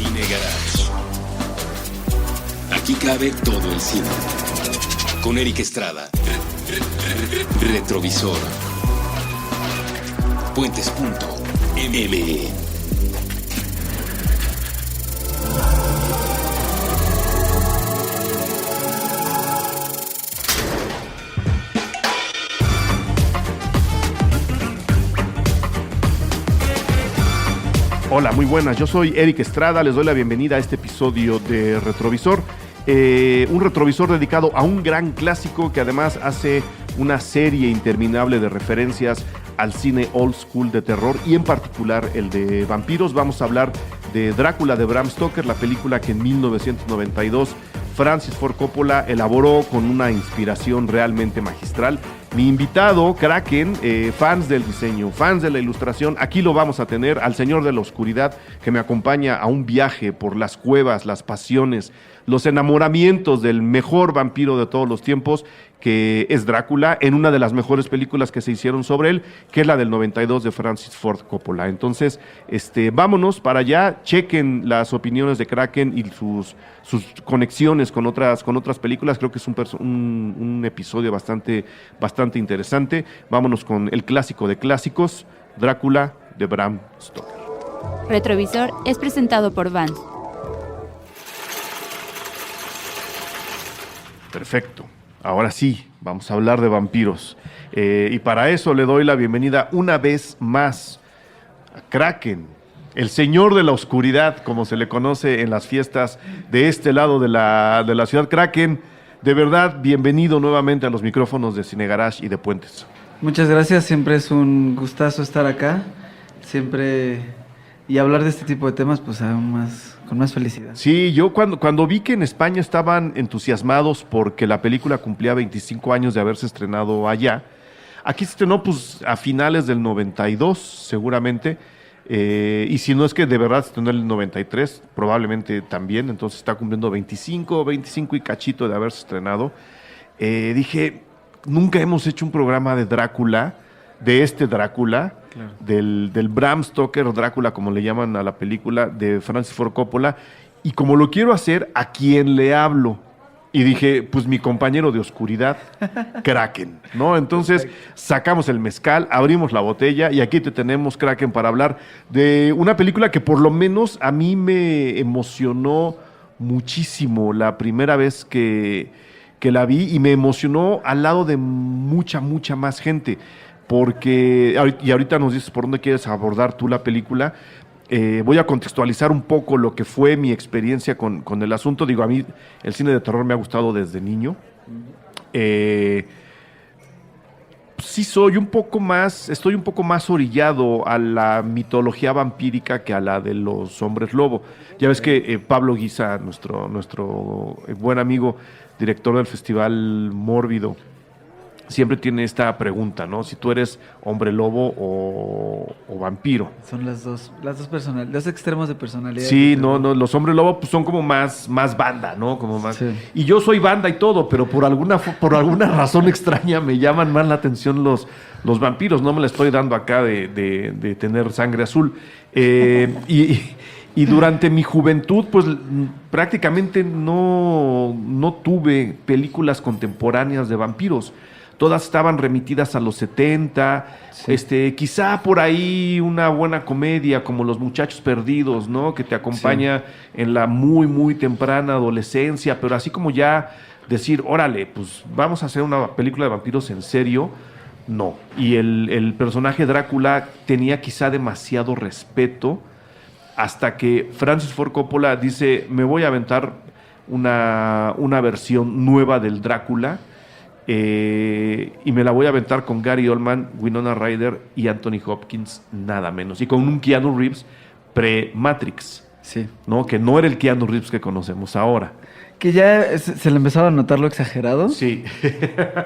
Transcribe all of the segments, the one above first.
Cine Garage. Aquí cabe todo el cine. Con Eric Estrada. Retrovisor. Puentes.me. Hola, muy buenas, yo soy Eric Estrada, les doy la bienvenida a este episodio de Retrovisor, un retrovisor dedicado a un gran clásico que además hace una serie interminable de referencias al cine old school de terror y en particular el de vampiros. Vamos a hablar de Drácula de Bram Stoker, la película que en 1992 Francis Ford Coppola elaboró con una inspiración realmente magistral. Mi invitado, Kraken, fans del diseño, fans de la ilustración, aquí lo vamos a tener, al señor de la oscuridad que me acompaña a un viaje por las cuevas, las pasiones, los enamoramientos del mejor vampiro de todos los tiempos, que es Drácula, en una de las mejores películas que se hicieron sobre él, que es la del 92 de Francis Ford Coppola. Entonces, vámonos para allá, chequen las opiniones de Kraken y sus conexiones con otras películas. Creo que es un episodio bastante interesante. Vámonos con el clásico de clásicos, Drácula de Bram Stoker. Retrovisor es presentado por Vans. Perfecto. Ahora sí, vamos a hablar de vampiros. Y para eso le doy la bienvenida una vez más a Kraken, el señor de la oscuridad, como se le conoce en las fiestas de este lado de la ciudad. Kraken, de verdad, bienvenido nuevamente a los micrófonos de Cine Garage y de Puentes. Muchas gracias, siempre es un gustazo estar acá, y hablar de este tipo de temas, pues aún más, con más felicidad. Sí, yo cuando vi que en España estaban entusiasmados porque la película cumplía 25 años de haberse estrenado allá, aquí se estrenó pues a finales del 92 seguramente, y si no es que de verdad se estrenó en el 93, probablemente también, entonces está cumpliendo 25 y cachito de haberse estrenado. Dije, nunca hemos hecho un programa de Drácula, de este Drácula, claro, del Bram Stoker Drácula, como le llaman a la película, de Francis Ford Coppola, y como lo quiero hacer, ¿a quién le hablo? Y dije, pues mi compañero de oscuridad, Kraken, ¿no? Entonces sacamos el mezcal, abrimos la botella y aquí te tenemos, Kraken, para hablar de una película que por lo menos a mí me emocionó muchísimo la primera vez que la vi, y me emocionó al lado de mucha más gente. Porque, y ahorita nos dices por dónde quieres abordar tú la película, voy a contextualizar un poco lo que fue mi experiencia con el asunto. Digo, a mí el cine de terror me ha gustado desde niño. Sí estoy un poco más orillado a la mitología vampírica que a la de los hombres lobo. Ya ves que Pablo Guisa, nuestro buen amigo, director del Festival Mórbido, siempre tiene esta pregunta, ¿no? Si tú eres hombre lobo o vampiro. Son las dos personalidades, dos extremos de personalidad. Sí, no, los hombres lobo pues son como más banda, ¿no? Como más. Sí. Y yo soy banda y todo, pero por alguna razón extraña me llaman más la atención los vampiros. No me la estoy dando acá de tener sangre azul. Y durante mi juventud, pues prácticamente no tuve películas contemporáneas de vampiros. Todas estaban remitidas a los 70, sí. Quizá por ahí una buena comedia como Los Muchachos Perdidos, ¿no? Que te acompaña, sí, en la muy temprana adolescencia, pero así como ya decir, órale, pues vamos a hacer una película de vampiros en serio, no. Y el personaje Drácula tenía quizá demasiado respeto hasta que Francis Ford Coppola dice, me voy a aventar una versión nueva del Drácula, y me la voy a aventar con Gary Oldman, Winona Ryder y Anthony Hopkins, nada menos, y con un Keanu Reeves pre-Matrix, sí, ¿no? Que no era el Keanu Reeves que conocemos ahora. Que ya se le empezaba a notar lo exagerado. Sí.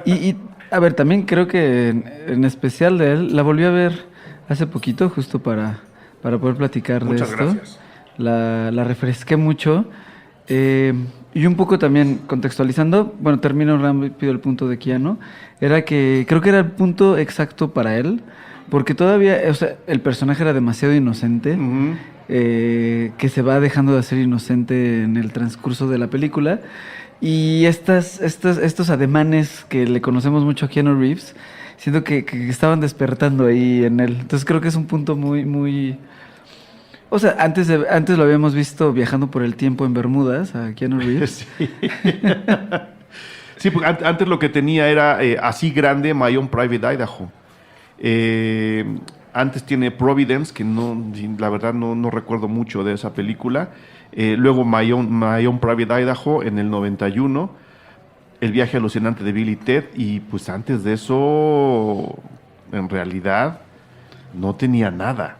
y a ver, también creo que en especial de él, la volví a ver hace poquito, justo para poder platicar Muchas de esto. Gracias. La refresqué mucho. Y un poco también contextualizando, bueno, termino rápido el punto de Keanu, era que creo que era el punto exacto para él, porque todavía, o sea, el personaje era demasiado inocente, que se va dejando de hacer inocente en el transcurso de la película. Y estos ademanes que le conocemos mucho a Keanu Reeves, siento que estaban despertando ahí en él. Entonces creo que es un punto muy, muy... O sea, antes lo habíamos visto viajando por el tiempo en Bermudas, a Keanu Reeves. Sí. Sí, porque antes lo que tenía era así grande My Own Private Idaho. Antes tiene Providence, que la verdad no recuerdo mucho de esa película. Luego My Own Private Idaho en el 91. El viaje alucinante de Bill y Ted. Y pues antes de eso, en realidad, no tenía nada.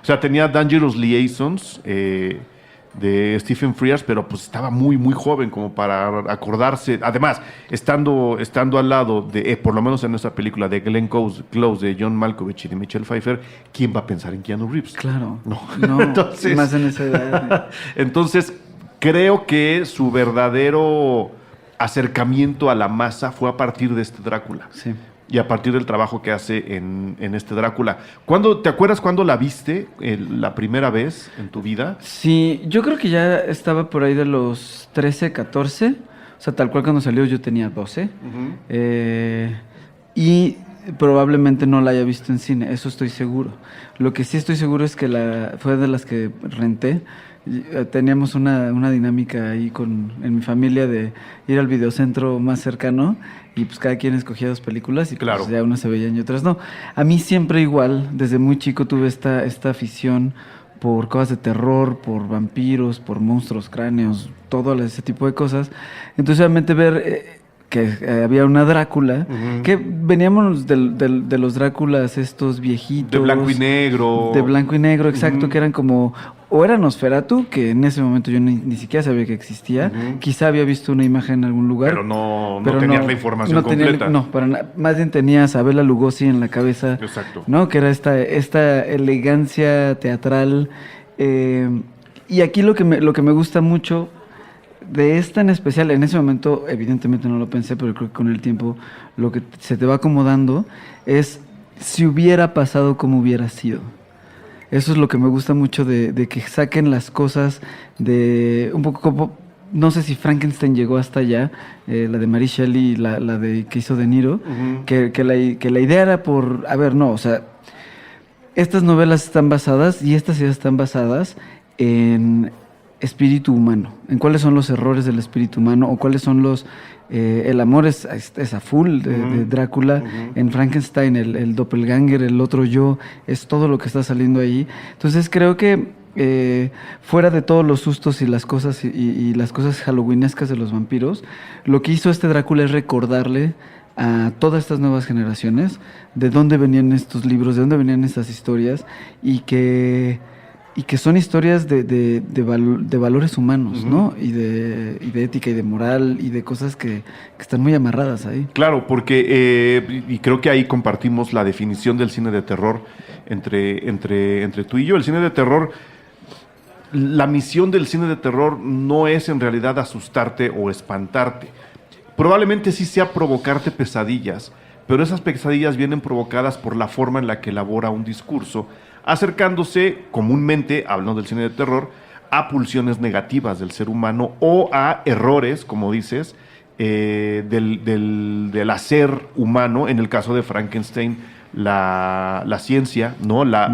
O sea, tenía Dangerous Liaisons de Stephen Frears, pero pues estaba muy, muy joven como para acordarse. Además, estando al lado de, por lo menos en esa película, de Glenn Close, de John Malkovich y de Michelle Pfeiffer, ¿quién va a pensar en Keanu Reeves? Claro. No. Entonces, más en esa edad. Entonces, creo que su verdadero acercamiento a la masa fue a partir de este Drácula. Sí. Y a partir del trabajo que hace en este Drácula. ¿Te acuerdas cuándo la viste la primera vez en tu vida? Sí, yo creo que ya estaba por ahí de los 13, 14. O sea, tal cual cuando salió yo tenía 12. Uh-huh. Y probablemente no la haya visto en cine, eso estoy seguro. Lo que sí estoy seguro es que fue de las que renté. Teníamos una dinámica ahí en mi familia de ir al videocentro más cercano y pues cada quien escogía 2 películas y claro, pues ya unas se veían y otras no. A mí siempre igual, desde muy chico tuve esta afición por cosas de terror, por vampiros, por monstruos, cráneos, todo ese tipo de cosas. Entonces obviamente ver que había una Drácula, uh-huh, que veníamos de los Dráculas estos viejitos. De blanco y negro. De blanco y negro, exacto, uh-huh, que eran como... O era Nosferatu, que en ese momento yo ni siquiera sabía que existía. Uh-huh. Quizá había visto una imagen en algún lugar. Pero no tenías la información completa. Más bien tenías a Bela Lugosi en la cabeza. Exacto. ¿No? Que era esta elegancia teatral. Y aquí lo que me gusta mucho de esta en especial, en ese momento evidentemente no lo pensé, pero creo que con el tiempo lo que se te va acomodando es si hubiera pasado como hubiera sido. Eso es lo que me gusta mucho de que saquen las cosas de un poco como, no sé si Frankenstein llegó hasta allá, la de Mary Shelley, la de que hizo De Niro, uh-huh, que la idea era estas novelas están basadas y estas ideas están basadas en espíritu humano, en cuáles son los errores del espíritu humano o cuáles son los... el amor es a full de Drácula, uh-huh, en Frankenstein el doppelganger, el otro yo, es todo lo que está saliendo ahí. Entonces creo que fuera de todos los sustos y las cosas y las cosas halloweenescas de los vampiros, lo que hizo este Drácula es recordarle a todas estas nuevas generaciones de dónde venían estos libros, de dónde venían estas historias y que son historias de valores humanos, uh-huh, ¿no? Y de ética y de moral y de cosas que están muy amarradas ahí. Claro, porque y creo que ahí compartimos la definición del cine de terror entre tú y yo. El cine de terror, la misión del cine de terror no es en realidad asustarte o espantarte. Probablemente sí sea provocarte pesadillas, pero esas pesadillas vienen provocadas por la forma en la que elabora un discurso, acercándose comúnmente, hablando del cine de terror, a pulsiones negativas del ser humano o a errores, como dices, del hacer humano. En el caso de Frankenstein, la ciencia, ¿no? La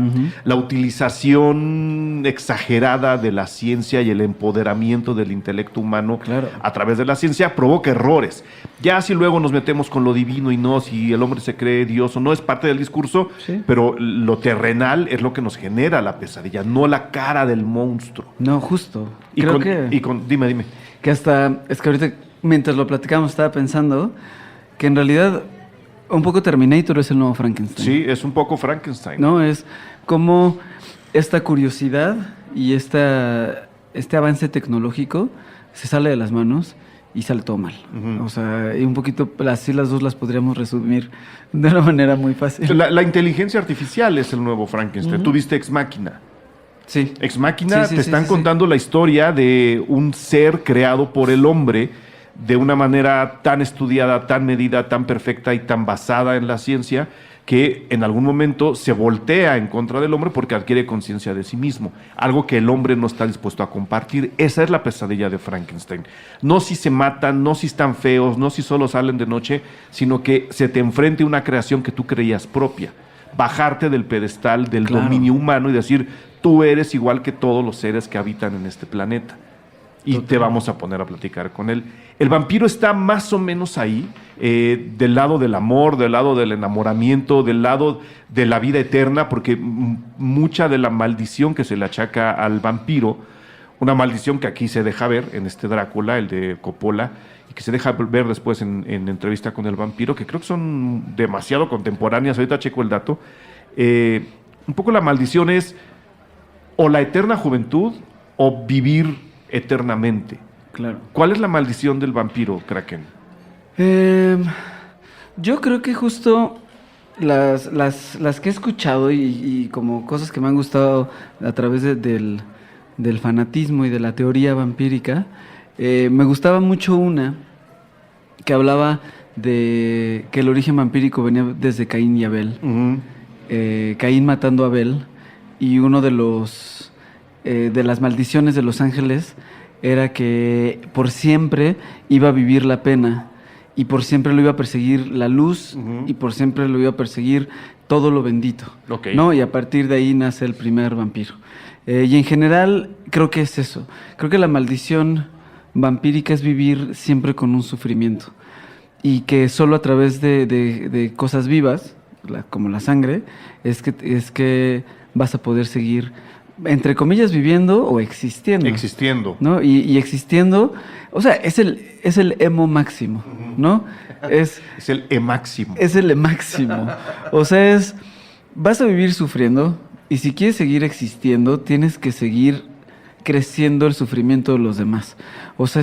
utilización exagerada de la ciencia y el empoderamiento del intelecto humano, claro, a través de la ciencia provoca errores. Ya si luego nos metemos con lo divino y no, si el hombre se cree Dios o no, es parte del discurso, sí, pero lo terrenal es lo que nos genera la pesadilla, no la cara del monstruo. No, justo. Dime. Que hasta, es que ahorita mientras lo platicamos estaba pensando que en realidad un poco Terminator es el nuevo Frankenstein. Sí, es un poco Frankenstein. No, es como esta curiosidad y este avance tecnológico se sale de las manos y sale todo mal. Uh-huh. O sea, y un poquito, así las dos las podríamos resumir de una manera muy fácil. La inteligencia artificial es el nuevo Frankenstein. Uh-huh. ¿Tú viste Ex Machina? Sí. Ex Machina, te están contando la historia de un ser creado por el hombre de una manera tan estudiada, tan medida, tan perfecta y tan basada en la ciencia, que en algún momento se voltea en contra del hombre porque adquiere conciencia de sí mismo, algo que el hombre no está dispuesto a compartir. Esa es la pesadilla de Frankenstein. No si se matan, no si están feos, no si solo salen de noche, sino que se te enfrente una creación que tú creías propia. Bajarte del pedestal del dominio humano y decir, tú eres igual que todos los seres que habitan en este planeta. Y te vamos a poner a platicar con él. El vampiro está más o menos ahí, del lado del amor, del lado del enamoramiento, del lado de la vida eterna, porque mucha de la maldición que se le achaca al vampiro, una maldición que aquí se deja ver en este Drácula, el de Coppola, y que se deja ver después en Entrevista con el vampiro, que creo que son demasiado contemporáneas, ahorita checo el dato. Un poco la maldición es o la eterna juventud o vivir eternamente. Claro. ¿Cuál es la maldición del vampiro, Kraken? Yo creo que justo las que he escuchado y como cosas que me han gustado a través del fanatismo y de la teoría vampírica, me gustaba mucho una que hablaba de que el origen vampírico venía desde Caín y Abel. Uh-huh. Caín matando a Abel, y uno de las maldiciones de los ángeles era que por siempre iba a vivir la pena y por siempre lo iba a perseguir la luz, uh-huh, y por siempre lo iba a perseguir todo lo bendito, okay, ¿no? Y a partir de ahí nace el primer vampiro. Y en general creo que es eso. Creo que la maldición vampírica es vivir siempre con un sufrimiento y que solo a través de cosas vivas, como la sangre, es que vas a poder seguir, entre comillas, viviendo o existiendo. Existiendo. ¿No? Y existiendo, o sea, es el emo máximo, ¿no? Es el E máximo. Es el E máximo. O sea, vas a vivir sufriendo, y si quieres seguir existiendo, tienes que seguir creciendo el sufrimiento de los demás. O sea,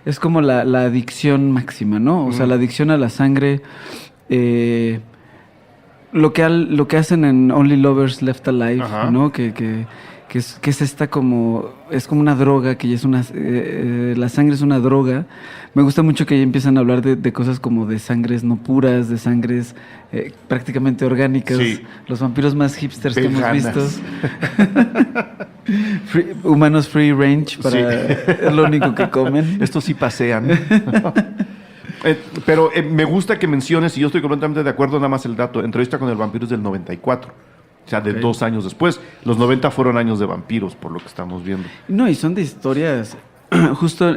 es como la adicción máxima, ¿no? O sea, la adicción a la sangre, lo que hacen en Only Lovers Left Alive, ajá, ¿no? Que es esta es como una droga, que ya es la sangre es una droga. Me gusta mucho que ya empiezan a hablar de cosas como de sangres no puras, de sangres prácticamente orgánicas. Sí. Los vampiros más hipsters veganas que hemos visto. Humanos free range, sí, es lo único que comen. Estos sí pasean. Pero me gusta que menciones, y yo estoy completamente de acuerdo, nada más el dato, Entrevista con el vampiro es del 94, o sea, de 2 años después. Los 90 fueron años de vampiros, por lo que estamos viendo. No, y son de historias. Justo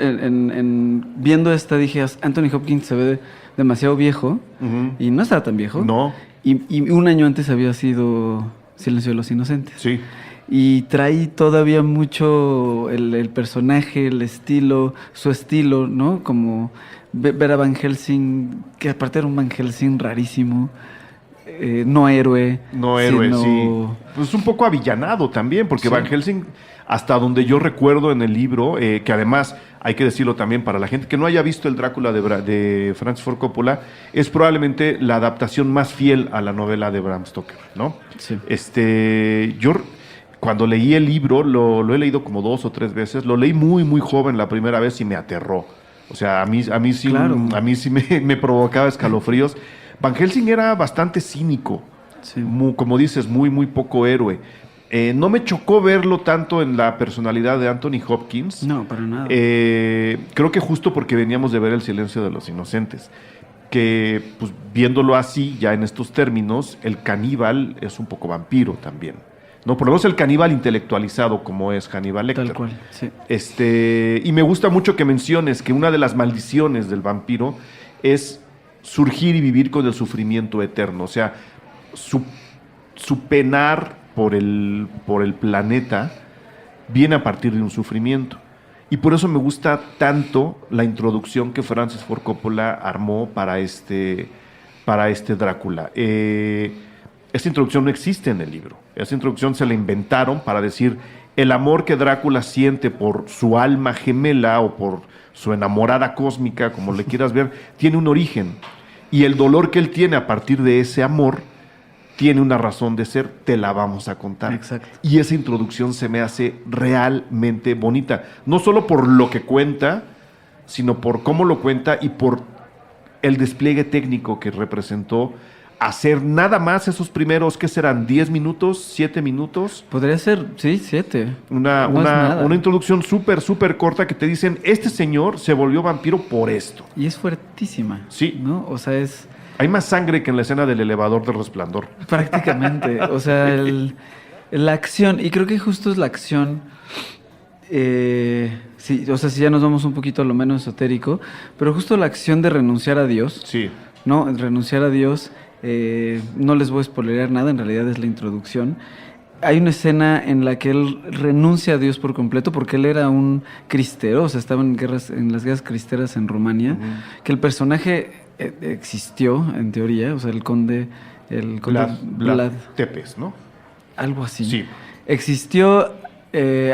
viendo esta dije, Anthony Hopkins se ve demasiado viejo, uh-huh, y no estaba tan viejo. No. Y un año antes había sido Silencio de los Inocentes. Sí. Y trae todavía mucho el personaje, el estilo, su estilo, ¿no? Como ver a Van Helsing, que aparte era un Van Helsing rarísimo, no héroe. No héroe, sino... sí. Pues un poco avillanado también, porque sí, Van Helsing, hasta donde yo recuerdo en el libro, que además hay que decirlo también para la gente que no haya visto el Drácula de Francis Ford Coppola, es probablemente la adaptación más fiel a la novela de Bram Stoker, ¿no? Sí. Yo cuando leí el libro, lo he leído como 2 o 3 veces, lo leí muy, muy joven la primera vez y me aterró. O sea, a mí sí, claro, me provocaba escalofríos. Van Helsing era bastante cínico, sí, como dices, muy, muy poco héroe. No me chocó verlo tanto en la personalidad de Anthony Hopkins. No, para nada. Creo que justo porque veníamos de ver El Silencio de los Inocentes, que pues viéndolo así, ya en estos términos, el caníbal es un poco vampiro también. No, por lo menos el caníbal intelectualizado, como es Hannibal Lecter. Tal cual, sí. Y me gusta mucho que menciones que una de las maldiciones del vampiro es surgir y vivir con el sufrimiento eterno. O sea, su penar por el planeta viene a partir de un sufrimiento. Y por eso me gusta tanto la introducción que Francis Ford Coppola armó para este Drácula. Esta introducción no existe en el libro. Esta introducción se la inventaron para decir el amor que Drácula siente por su alma gemela o por su enamorada cósmica, como le quieras ver, tiene un origen. Y el dolor que él tiene a partir de ese amor tiene una razón de ser, te la vamos a contar. Exacto. Y esa introducción se me hace realmente bonita. No solo por lo que cuenta, sino por cómo lo cuenta y por el despliegue técnico que representó hacer nada más esos primeros, ¿qué serán? ¿10 minutos? ¿7 minutos? Podría ser, sí, 7. Una introducción súper corta que te dicen, este señor se volvió vampiro por esto. Y es fuertísima. Sí. ¿No? O sea, es... Hay más sangre que en la escena del elevador del Resplandor. Prácticamente. O sea, la acción, y creo que justo es la acción... sí, o sea, si ya nos vamos un poquito a lo menos esotérico, pero justo la acción de renunciar a Dios, Sí. ¿no? Renunciar a Dios, no les voy a spoilerear nada, en realidad es la introducción. Hay una escena en la que él renuncia a Dios por completo porque él era un cristero, o sea, estaba en las guerras cristeras en Rumania, Uh-huh. que el personaje existió, en teoría, o sea, el conde Vlad Tepes, ¿no? algo así. Sí. Existió.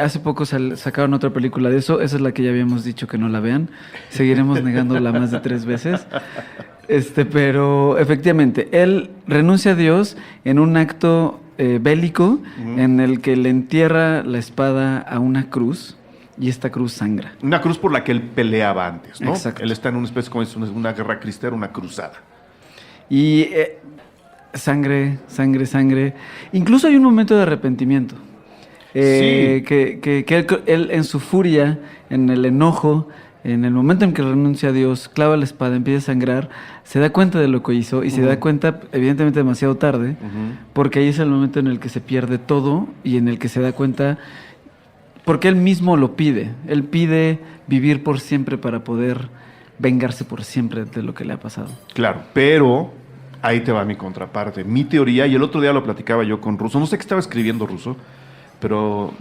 Hace poco sacaron otra película de eso. Esa es la que ya habíamos dicho que no la vean. Seguiremos negándola más de 3 veces. Pero efectivamente, él renuncia a Dios en un acto bélico en el que le entierra la espada a una cruz y esta cruz sangra. Una cruz por la que él peleaba antes, ¿no? Exacto. Él está en una especie como una guerra cristera, una cruzada. Y sangre. Incluso hay un momento de arrepentimiento. Sí. Que él en su furia, en el enojo, en el momento en que renuncia a Dios, clava la espada, empieza a sangrar, se da cuenta de lo que hizo y se da cuenta, evidentemente demasiado tarde, porque ahí es el momento en el que se pierde todo y en el que se da cuenta, porque él mismo lo pide. Él pide vivir por siempre para poder vengarse por siempre de lo que le ha pasado. Claro, pero ahí te va mi contraparte. Mi teoría, y el otro día lo platicaba yo con Russo, no sé qué estaba escribiendo Russo, pero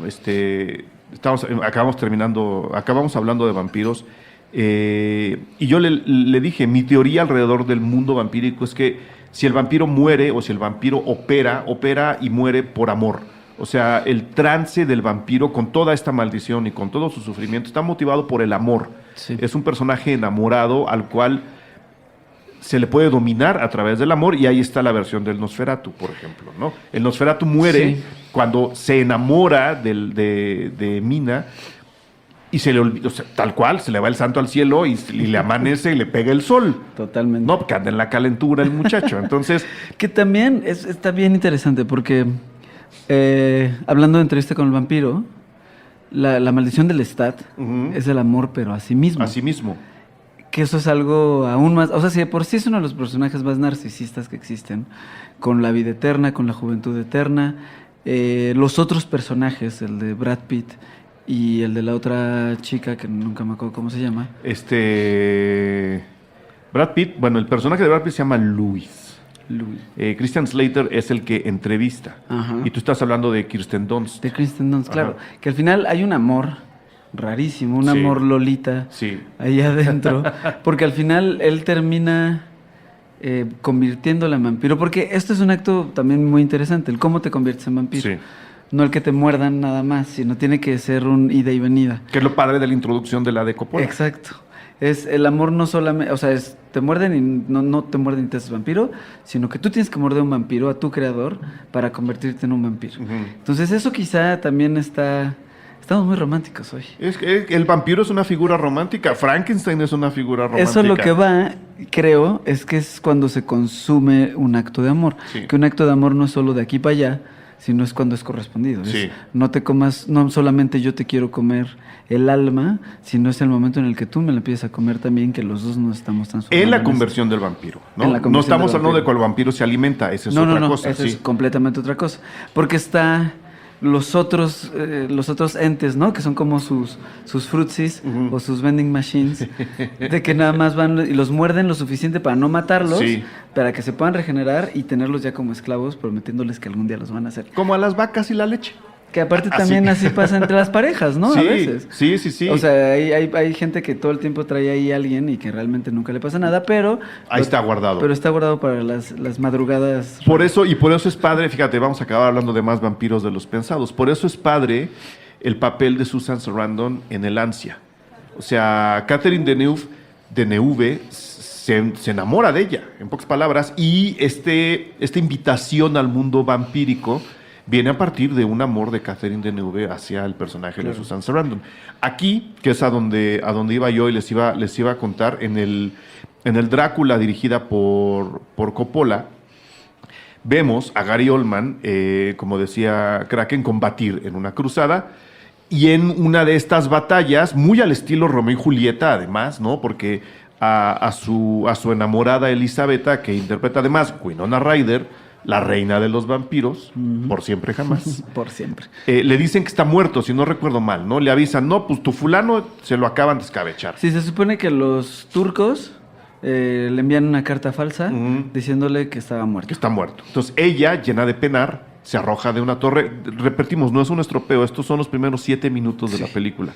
acabamos hablando de vampiros, y yo le dije, mi teoría alrededor del mundo vampírico es que si el vampiro muere o si el vampiro opera y muere por amor. O sea, el trance del vampiro con toda esta maldición y con todo su sufrimiento está motivado por el amor. Sí. Es un personaje enamorado al cual se le puede dominar a través del amor, y ahí está la versión del Nosferatu, por ejemplo, ¿no? El Nosferatu muere cuando se enamora de Mina y se le olvida, o sea, tal cual, se le va el santo al cielo y le amanece y le pega el sol. Totalmente. No, porque anda en la calentura el muchacho. Entonces, Que también está bien interesante porque, hablando de entrevista con el vampiro, la maldición del Lestat es el amor, pero a sí mismo. así mismo. Que eso es algo aún más... O sea, si de por sí es uno de los personajes más narcisistas que existen, con la vida eterna, con la juventud eterna, los otros personajes, el de Brad Pitt y el de la otra chica, que nunca me acuerdo cómo se llama. Brad Pitt, bueno, el personaje de Brad Pitt se llama Louis. Louis. Christian Slater es el que entrevista. Ajá. Y tú estás hablando de Kirsten Dunst. De Kristen Dunst, claro. Ajá. Que al final hay un amor rarísimo, un Sí. amor Lolita Sí. ahí adentro. Porque al final él termina convirtiéndola en vampiro. Porque esto es un acto también muy interesante, el cómo te conviertes en vampiro. Sí. No el que te muerdan nada más, sino tiene que ser un ida y venida. Que es lo padre de la introducción de la de Coppola. Exacto. Es el amor no solamente, o sea, te muerden y no te muerden y te haces vampiro, sino que tú tienes que morder a un vampiro, a tu creador, para convertirte en un vampiro. Ujú. Entonces eso quizá también estamos muy románticos hoy. Es que el vampiro es una figura romántica. Frankenstein es una figura romántica. Eso es lo que va, creo, es que es cuando se consume un acto de amor. Sí. Que un acto de amor no es solo de aquí para allá, sino es cuando es correspondido. Es, Sí. no te comas, no solamente yo te quiero comer el alma, sino es el momento en el que tú me la empiezas a comer también, que los dos nos estamos transformando. En la en eso. conversión del vampiro, ¿no? En la No conversión estamos del hablando de vampiro. cuál vampiro se alimenta, esa es No, otra no, cosa. eso sí. es completamente otra cosa. Porque está los otros entes, ¿no? Que son como sus frutsis o sus vending machines, de que nada más van y los muerden lo suficiente para no matarlos, Sí. para que se puedan regenerar y tenerlos ya como esclavos, prometiéndoles que algún día los van a hacer. Como a las vacas y la leche. Que aparte Así. también así pasa entre las parejas, ¿no? Sí, A veces. sí. O sea, hay gente que todo el tiempo trae ahí a alguien y que realmente nunca le pasa nada, pero... Ahí está guardado. Pero está guardado para las madrugadas. Por eso es padre, fíjate, vamos a acabar hablando de más vampiros de los pensados. Por eso es padre el papel de Susan Sarandon en El Ansia. O sea, Catherine Deneuve se enamora de ella, en pocas palabras, y esta invitación al mundo vampírico viene a partir de un amor de Catherine Deneuve hacia el personaje de Susan Sarandon. Aquí, que es a donde iba yo y les iba a contar, en el Drácula dirigida por Coppola, vemos a Gary Oldman, como decía Kraken, combatir en una cruzada y en una de estas batallas, muy al estilo Romeo y Julieta, además, ¿no? Porque a su enamorada Elisabetta, que interpreta además Winona Ryder, la reina de los vampiros, por siempre jamás. Por siempre. Le dicen que está muerto, si no recuerdo mal, ¿no? Le avisan, no, pues tu fulano se lo acaban de escabechar. Sí, se supone que los turcos le envían una carta falsa diciéndole que estaba muerto. Que está muerto. Entonces ella, llena de penar, se arroja de una torre. Repetimos, no es un estropeo, estos son los primeros 7 minutos de la película.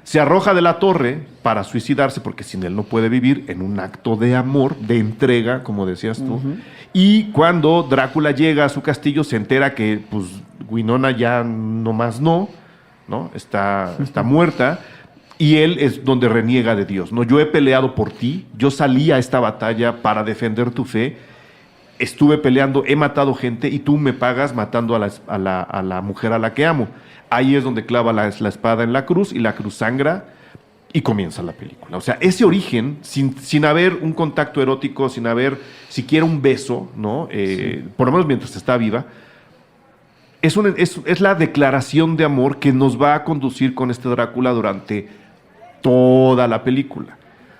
Se arroja de la torre para suicidarse porque sin él no puede vivir, en un acto de amor, de entrega, como decías tú. Y cuando Drácula llega a su castillo se entera que pues Winona ya nomás no, está muerta. Y él es donde reniega de Dios, ¿no? Yo he peleado por ti, yo salí a esta batalla para defender tu fe, estuve peleando, he matado gente y tú me pagas matando a la mujer a la que amo. Ahí es donde clava la espada en la cruz y la cruz sangra y comienza la película. O sea, ese origen, sin haber un contacto erótico, sin haber siquiera un beso, ¿no? Por lo menos mientras está viva, es la declaración de amor que nos va a conducir con este Drácula durante toda la película.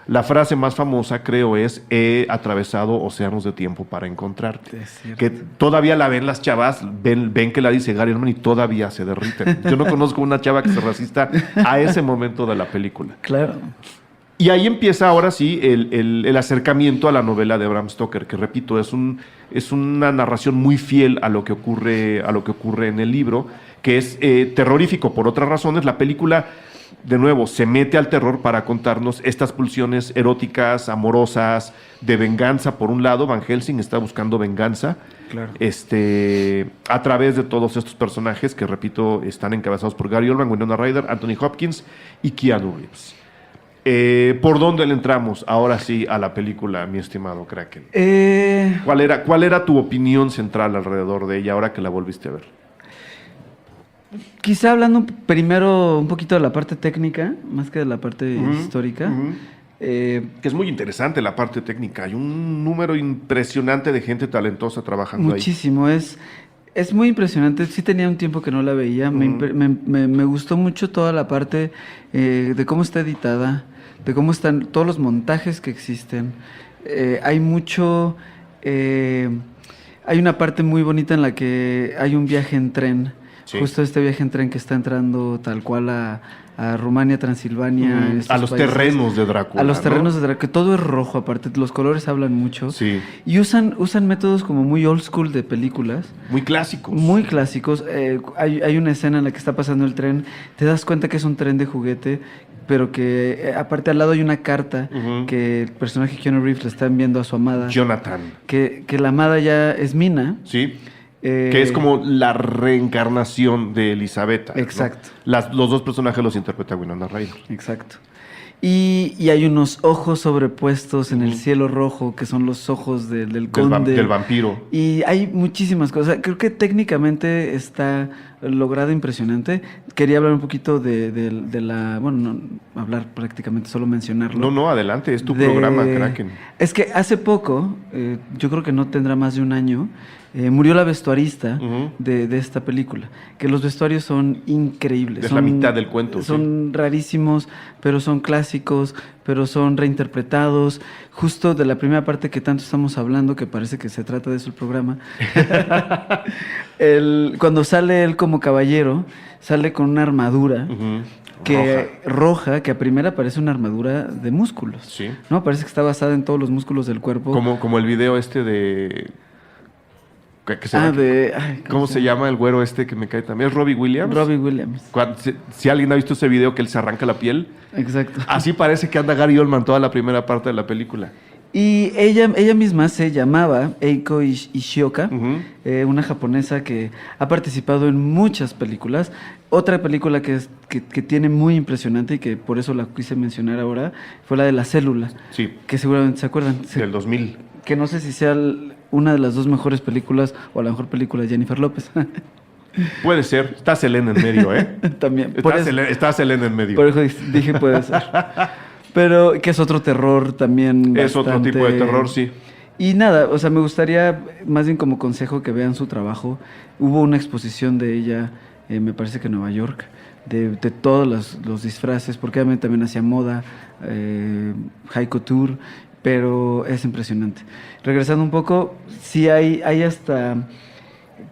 La frase más famosa, creo, es: he atravesado océanos de tiempo para encontrarte. Que todavía la ven las chavas, ven que la dice Gary Oldman y todavía se derriten. Yo no conozco una chava que se resista a ese momento de la película. Claro. Y ahí empieza ahora sí el acercamiento a la novela de Bram Stoker, que repito, es una narración muy fiel a lo que ocurre en el libro, que es terrorífico por otras razones. La película, de nuevo, se mete al terror para contarnos estas pulsiones eróticas, amorosas, de venganza. Por un lado, Van Helsing está buscando venganza, Claro. A través de todos estos personajes que, repito, están encabezados por Gary Oldman, Winona Ryder, Anthony Hopkins y Keanu Reeves. ¿Por dónde le entramos ahora sí a la película, mi estimado Kraken? ¿Cuál era tu opinión central alrededor de ella ahora que la volviste a ver? Quizá hablando primero un poquito de la parte técnica, más que de la parte histórica. Que es muy interesante la parte técnica. Hay un número impresionante de gente talentosa trabajando muchísimo, ahí. Es muy impresionante. Sí tenía un tiempo que no la veía. Me gustó mucho toda la parte de cómo está editada, de cómo están todos los montajes que existen. Hay mucho... hay una parte muy bonita en la que hay un viaje en tren. Sí. Justo este viaje en tren que está entrando tal cual a Rumania, Transilvania. A los terrenos de Drácula. A los terrenos de Drácula, que todo es rojo, aparte, los colores hablan mucho. Sí. Y usan métodos como muy old school de películas. Muy clásicos. Muy clásicos. Hay una escena en la que está pasando el tren, te das cuenta que es un tren de juguete, pero que aparte al lado hay una carta que el personaje Keanu Reeves le está enviando a su amada. Jonathan. Que la amada ya es Mina. Sí. Que es como la reencarnación de Elisabetta. Exacto. ¿No? Los dos personajes los interpreta Winona Ryder. Exacto. Y hay unos ojos sobrepuestos en el cielo rojo, que son los ojos del conde. Del vampiro. Y hay muchísimas cosas. Creo que técnicamente está logrado impresionante. Quería hablar un poquito de la... Bueno, no hablar prácticamente, solo mencionarlo. No, adelante, es tu programa, Kraken. Es que hace poco, yo creo que no tendrá más de un año, murió la vestuarista de esta película. Que los vestuarios son increíbles. Es la mitad del cuento. Son rarísimos, pero son clásicos, pero son reinterpretados. Justo de la primera parte que tanto estamos hablando, que parece que se trata de eso el programa. Cuando sale él como caballero, sale con una armadura roja, que a primera parece una armadura de músculos. Sí. ¿No? Parece que está basada en todos los músculos del cuerpo. Como el video de... ¿Cómo se llama el güero que me cae también? ¿Es Robbie Williams? Robbie Williams. Si alguien ha visto ese video que él se arranca la piel. Exacto. Así parece que anda Gary Oldman toda la primera parte de la película. Y ella misma se llamaba Eiko Ishioka, una japonesa que ha participado en muchas películas. Otra película que tiene muy impresionante y que por eso la quise mencionar ahora fue la de La Célula. Sí. Que seguramente se acuerdan. Del 2000. Que no sé si sea una de las dos mejores películas o la mejor película de Jennifer López. Puede ser. Está Selena en medio, ¿eh? También. Está Selena en medio. Por eso dije puede ser. Pero que es otro terror también. Es otro tipo de terror, sí. Y nada, o sea, me gustaría más bien como consejo que vean su trabajo. Hubo una exposición de ella, me parece que en Nueva York, de todos los disfraces, porque obviamente también hacía moda, high couture, pero es impresionante. Regresando un poco, sí hay hasta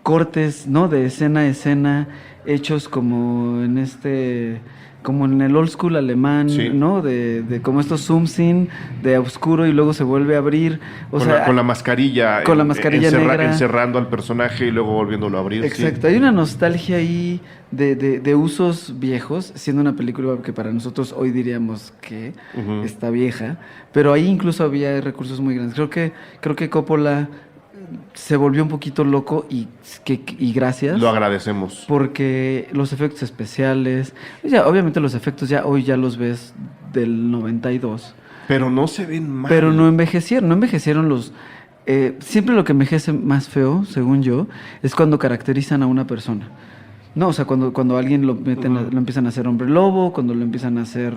cortes, ¿no? De escena a escena, hechos como como en el old school alemán, Sí. ¿no? De como estos zooms in, de oscuro y luego se vuelve a abrir. Con la mascarilla. Con la mascarilla negra. Encerrando al personaje y luego volviéndolo a abrir. Exacto, sí. hay una nostalgia ahí de usos viejos, siendo una película que para nosotros hoy diríamos que está vieja, pero ahí incluso había recursos muy grandes. Creo que Coppola se volvió un poquito loco y gracias. Lo agradecemos. Porque los efectos especiales, ya, obviamente los efectos hoy ya los ves del 92. Pero no se ven mal. Pero no envejecieron los... siempre lo que envejece más feo, según yo, es cuando caracterizan a una persona. No, o sea, cuando alguien lo meten, lo empiezan a hacer hombre lobo, cuando lo empiezan a hacer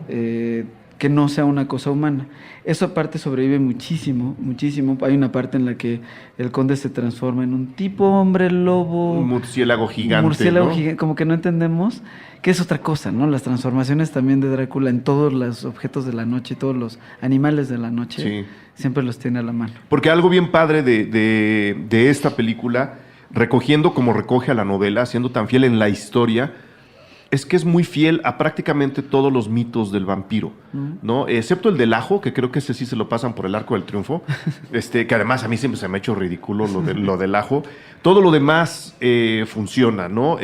que no sea una cosa humana. Eso aparte sobrevive muchísimo, muchísimo. Hay una parte en la que el conde se transforma en un tipo hombre lobo. Un murciélago gigante, ¿no? Gigante, como que no entendemos que es otra cosa, ¿no? Las transformaciones también de Drácula en todos los objetos de la noche, todos los animales de la noche, Sí. siempre los tiene a la mano. Porque algo bien padre de esta película, recogiendo como recoge a la novela, siendo tan fiel en la historia, es que es muy fiel a prácticamente todos los mitos del vampiro, ¿no? Excepto el del ajo, que creo que ese sí se lo pasan por el arco del triunfo, que además a mí siempre se me ha hecho ridículo lo del ajo. Todo lo demás funciona, ¿no?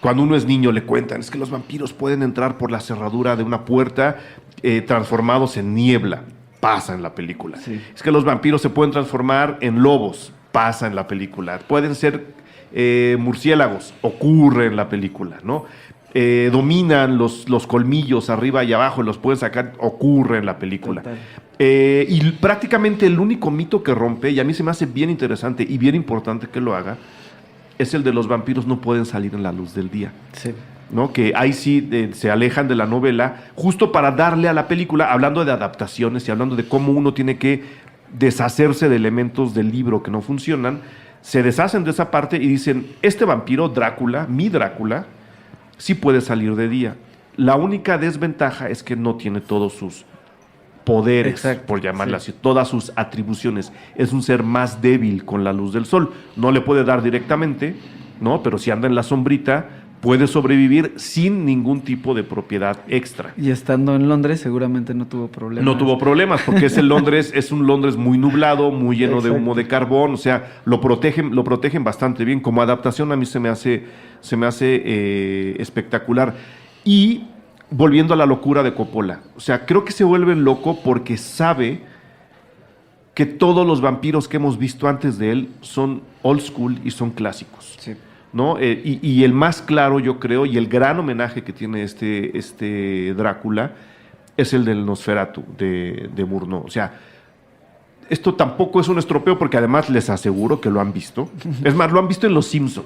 Cuando uno es niño le cuentan, es que los vampiros pueden entrar por la cerradura de una puerta transformados en niebla. Pasa en la película. Sí. Es que los vampiros se pueden transformar en lobos. Pasa en la película. Pueden ser murciélagos. Ocurre en la película, ¿no? Dominan los colmillos arriba y abajo y los pueden sacar. Ocurre en la película. Y prácticamente el único mito que rompe, y a mí se me hace bien interesante y bien importante que lo haga, es el de los vampiros no pueden salir en la luz del día. Sí. ¿No? Que ahí sí se alejan de la novela, justo para darle a la película, hablando de adaptaciones y hablando de cómo uno tiene que deshacerse de elementos del libro que no funcionan, se deshacen de esa parte y dicen, este vampiro, Drácula, mi Drácula, sí puede salir de día. La única desventaja es que no tiene todos sus poderes, Exacto, por llamarla sí. así, todas sus atribuciones. Es un ser más débil con la luz del sol. No le puede dar directamente, ¿no? Pero si anda en la sombrita, puede sobrevivir sin ningún tipo de propiedad extra. Y estando en Londres seguramente no tuvo problemas. No tuvo problemas, porque es un Londres muy nublado, muy lleno de Exacto. humo de carbón, o sea, lo protegen bastante bien. Como adaptación a mí se me hace espectacular. Y volviendo a la locura de Coppola, o sea, creo que se vuelve loco porque sabe que todos los vampiros que hemos visto antes de él son old school y son clásicos. Sí. ¿No? Y el más claro, yo creo, y el gran homenaje que tiene este Drácula es el del Nosferatu de Murnau. O sea, esto tampoco es un estropeo porque además les aseguro que lo han visto. Es más, lo han visto en Los Simpson.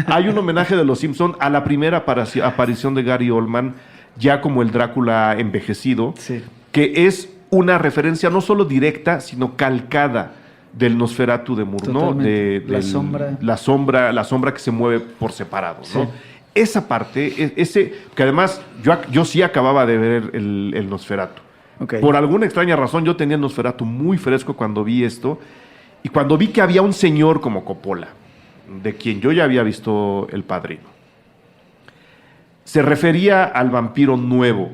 Hay un homenaje de Los Simpson a la primera aparición de Gary Oldman, ya como el Drácula envejecido, Sí. que es una referencia no solo directa, sino calcada del Nosferatu de Murnau, Totalmente. La sombra que se mueve por separado, ¿no? Sí. Esa parte, que además yo sí acababa de ver el Nosferatu. Ok. Por alguna extraña razón yo tenía el Nosferatu muy fresco cuando vi esto, y cuando vi que había un señor como Coppola, de quien yo ya había visto El Padrino, se refería al vampiro nuevo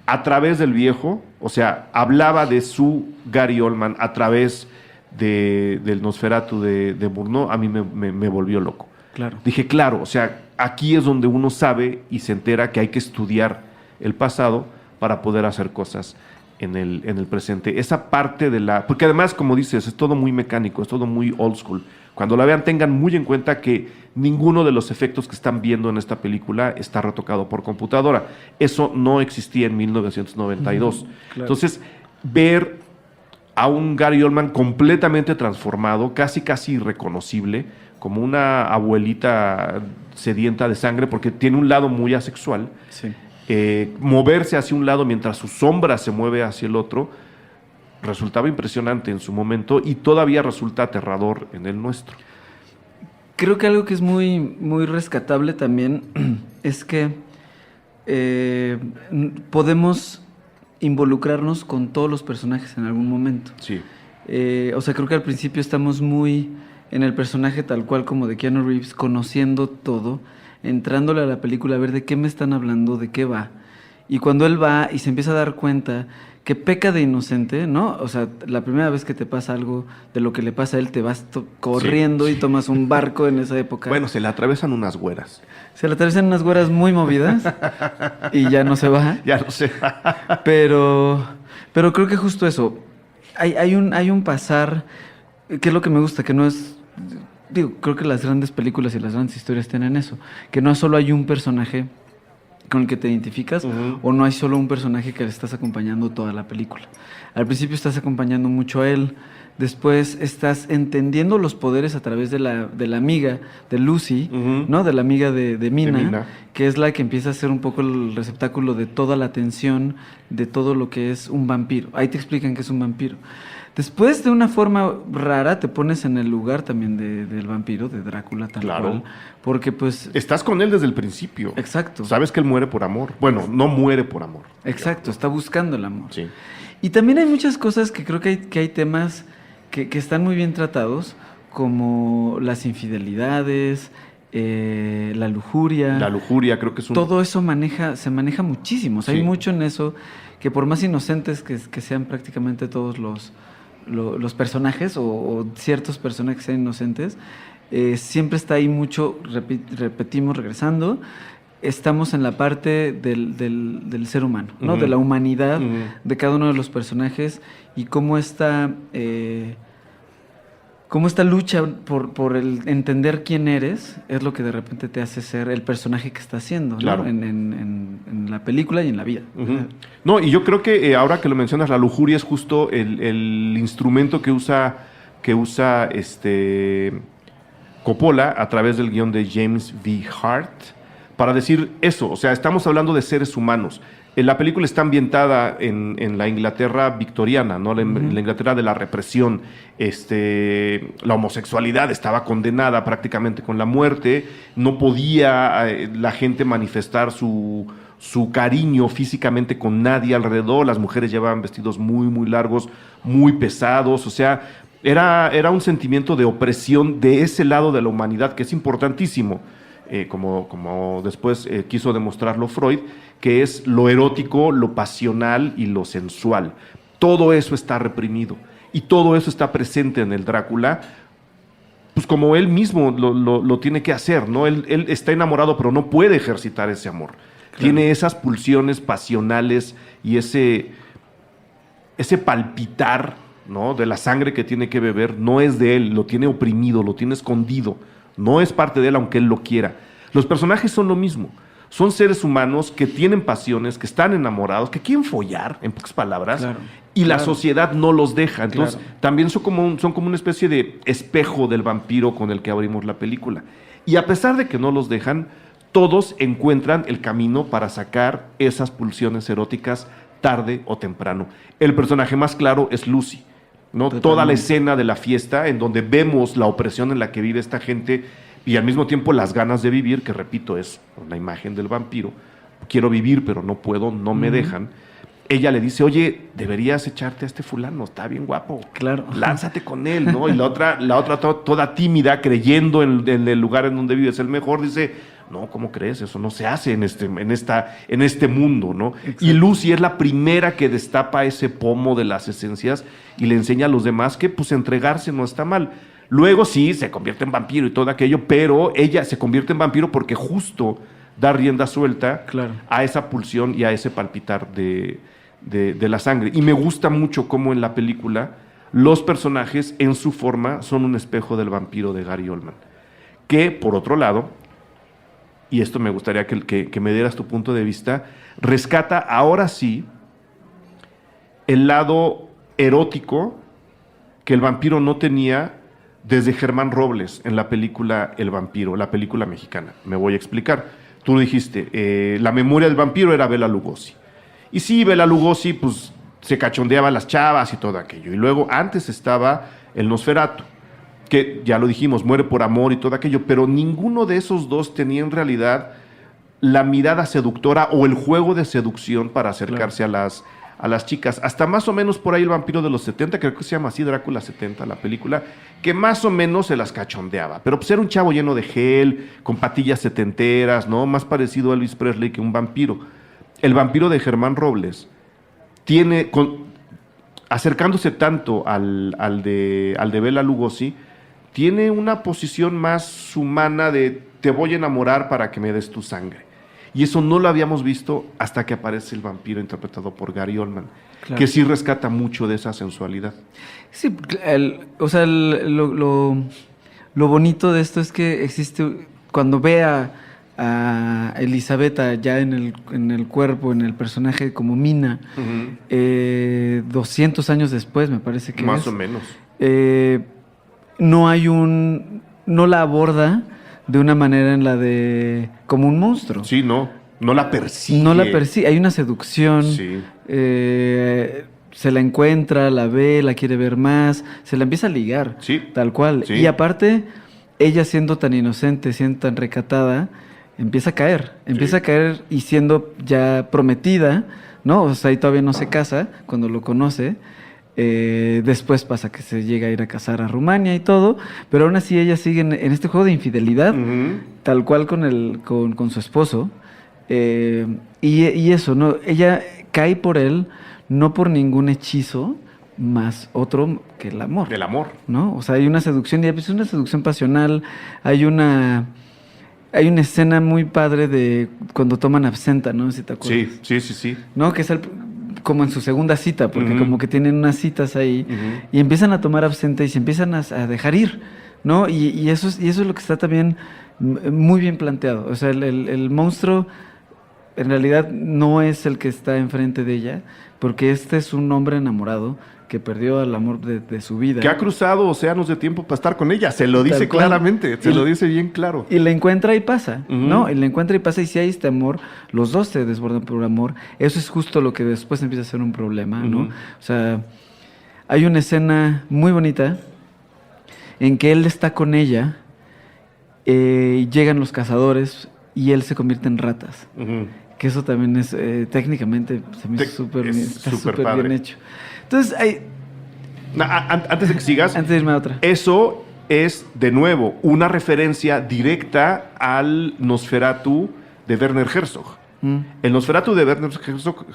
a través del viejo, o sea, hablaba de su Gary Oldman a través del Nosferatu de Murnau, a mí me volvió loco. Claro. Dije, claro, o sea, aquí es donde uno sabe y se entera que hay que estudiar el pasado para poder hacer cosas en el presente. Esa parte porque además, como dices, es todo muy mecánico, es todo muy old school. Cuando la vean, tengan muy en cuenta que ninguno de los efectos que están viendo en esta película está retocado por computadora. Eso no existía en 1992. Claro. Entonces, ver a un Gary Oldman completamente transformado, casi irreconocible, como una abuelita sedienta de sangre, porque tiene un lado muy asexual, Sí. moverse hacia un lado mientras su sombra se mueve hacia el otro, resultaba impresionante en su momento y todavía resulta aterrador en el nuestro. Creo que algo que es muy, muy rescatable también es que podemos involucrarnos con todos los personajes en algún momento. Sí. O sea, creo que al principio estamos muy en el personaje tal cual como de Keanu Reeves, conociendo todo, entrándole a la película a ver de qué me están hablando, de qué va. Y cuando él va y se empieza a dar cuenta que peca de inocente, ¿no? O sea, la primera vez que te pasa algo de lo que le pasa a él, te vas corriendo y tomas un barco en esa época. Bueno, se le atravesan unas güeras. Se le atraviesan unas güeras muy movidas y ya no se baja. Ya lo sé. Pero creo que justo eso. Hay un pasar, que es lo que me gusta, que no es... Digo, creo que las grandes películas y las grandes historias tienen eso. Que no solo hay un personaje con el que te identificas, o no hay solo un personaje que le estás acompañando toda la película. Al principio estás acompañando mucho a él, después estás entendiendo los poderes a través de la amiga de Lucy, ¿no? De la amiga de Mina, que es la que empieza a ser un poco el receptáculo de toda la atención, de todo lo que es un vampiro. Ahí te explican que es un vampiro. Después, de una forma rara, te pones en el lugar también del vampiro, de Drácula, tal cual. Porque, pues... Estás con él desde el principio. Exacto. Sabes que él muere por amor. Bueno, no muere por amor. Exacto, está buscando el amor. Sí. Y también hay muchas cosas que creo que hay temas que están muy bien tratados, como las infidelidades, la lujuria. La lujuria, creo que es un... Todo eso se maneja muchísimo. O sea, Sí. hay mucho en eso, que por más inocentes que sean prácticamente todos los personajes o ciertos personajes que sean inocentes, siempre está ahí mucho, repetimos, regresando, estamos en la parte del ser humano, ¿no? De la humanidad de cada uno de los personajes y cómo esta lucha por el entender quién eres es lo que de repente te hace ser el personaje que estás haciendo, ¿no? Claro. En la película y en la vida. No, y yo creo que ahora que lo mencionas, la lujuria es justo el instrumento que usa Coppola a través del guión de James V. Hart para decir eso. O sea, estamos hablando de seres humanos. La película está ambientada en la Inglaterra victoriana, ¿no? La Inglaterra de la represión. La homosexualidad estaba condenada prácticamente con la muerte. No podía la gente manifestar su cariño físicamente con nadie alrededor. Las mujeres llevaban vestidos muy, muy largos, muy pesados. O sea, era un sentimiento de opresión de ese lado de la humanidad que es importantísimo. Como después quiso demostrarlo Freud, que es lo erótico, lo pasional y lo sensual. Todo eso está reprimido y todo eso está presente en el Drácula, pues como él mismo lo tiene que hacer, ¿no? Él está enamorado, pero no puede ejercitar ese amor. Claro. Tiene esas pulsiones pasionales y ese palpitar, ¿no? De la sangre que tiene que beber, no es de él, lo tiene oprimido, lo tiene escondido. No es parte de él aunque él lo quiera. Los personajes son lo mismo. Son seres humanos que tienen pasiones, que están enamorados, que quieren follar, en pocas palabras, claro, y la sociedad no los deja. Entonces, también son como una especie de espejo del vampiro con el que abrimos la película. Y a pesar de que no los dejan, todos encuentran el camino para sacar esas pulsiones eróticas tarde o temprano. El personaje más claro es Lucy, ¿no? Toda la escena de la fiesta en donde vemos la opresión en la que vive esta gente y al mismo tiempo las ganas de vivir, que repito, es una imagen del vampiro. Quiero vivir, pero no puedo, no me dejan. Ella le dice, oye, deberías echarte a este fulano, está bien guapo. Claro. Lánzate con él, ¿no? Y la otra toda tímida, creyendo en el lugar en donde vive es el mejor, dice, no, ¿cómo crees? Eso no se hace en este mundo, ¿no? Exacto. Y Lucy es la primera que destapa ese pomo de las esencias y le enseña a los demás que, pues, entregarse no está mal. Luego sí, se convierte en vampiro y todo aquello, pero ella se convierte en vampiro porque justo da rienda suelta a esa pulsión y a ese palpitar de la sangre. Y me gusta mucho cómo en la película los personajes en su forma son un espejo del vampiro de Gary Oldman. Que, por otro lado, y esto me gustaría que me dieras tu punto de vista, rescata ahora sí el lado erótico que el vampiro no tenía desde Germán Robles en la película El Vampiro, la película mexicana. Me voy a explicar. Tú dijiste, la memoria del vampiro era Bela Lugosi. Y sí, Bela Lugosi, pues se cachondeaba a las chavas y todo aquello. Y luego antes estaba el Nosferatu, que ya lo dijimos, muere por amor y todo aquello, pero ninguno de esos dos tenía en realidad la mirada seductora o el juego de seducción para acercarse a las chicas. Hasta más o menos por ahí el vampiro de los 70, creo que se llama así, Drácula 70, la película, que más o menos se las cachondeaba. Pero pues era un chavo lleno de gel, con patillas setenteras, ¿no? Más parecido a Elvis Presley que un vampiro. El vampiro de Germán Robles tiene, acercándose tanto al de Bela Lugosi, tiene una posición más humana de te voy a enamorar para que me des tu sangre. Y eso no lo habíamos visto hasta que aparece el vampiro interpretado por Gary Oldman, claro, que sí rescata mucho de esa sensualidad. Sí, lo bonito de esto es que existe, cuando ve a Elisabetta ya en el cuerpo, en el personaje como Mina, 200 años después, me parece que más o menos. No la aborda de una manera en la de como un monstruo. Sí, no la persigue. No la persigue, hay una seducción. Sí. Se la encuentra, la ve, la quiere ver más, se la empieza a ligar, sí, tal cual. Sí. Y aparte, ella siendo tan inocente, siendo tan recatada, empieza a caer y siendo ya prometida, ¿no? O sea, y todavía no se casa cuando lo conoce. Después pasa que se llega a ir a casar a Rumania y todo, pero aún así ella sigue en este juego de infidelidad, tal cual con su esposo, y eso, ¿no? Ella cae por él no por ningún hechizo más otro que el amor. El amor. ¿No? O sea, hay una seducción, y es una seducción pasional, hay una escena muy padre de cuando toman absenta, ¿no? Si te acuerdas. Sí. ¿No? Que es como en su segunda cita, porque como que tienen unas citas ahí, y empiezan a tomar absenta y se empiezan a dejar ir, ¿no? Y eso es lo que está también muy bien planteado. O sea, el monstruo en realidad no es el que está enfrente de ella, porque este es un hombre enamorado que perdió el amor de su vida. Que ha cruzado océanos de tiempo para estar con ella, se lo dice claramente, se lo dice bien claro. Y la encuentra y pasa, ¿no? Y la encuentra y pasa, y si hay este amor, los dos se desbordan por amor. Eso es justo lo que después empieza a ser un problema, ¿no? O sea, hay una escena muy bonita en que él está con ella, llegan los cazadores y él se convierte en ratas. Que eso también es, técnicamente, se me hizo súper bien hecho. Entonces, antes de que sigas, antes de irme a otra. Eso es, de nuevo, una referencia directa al Nosferatu de Werner Herzog. El Nosferatu de Werner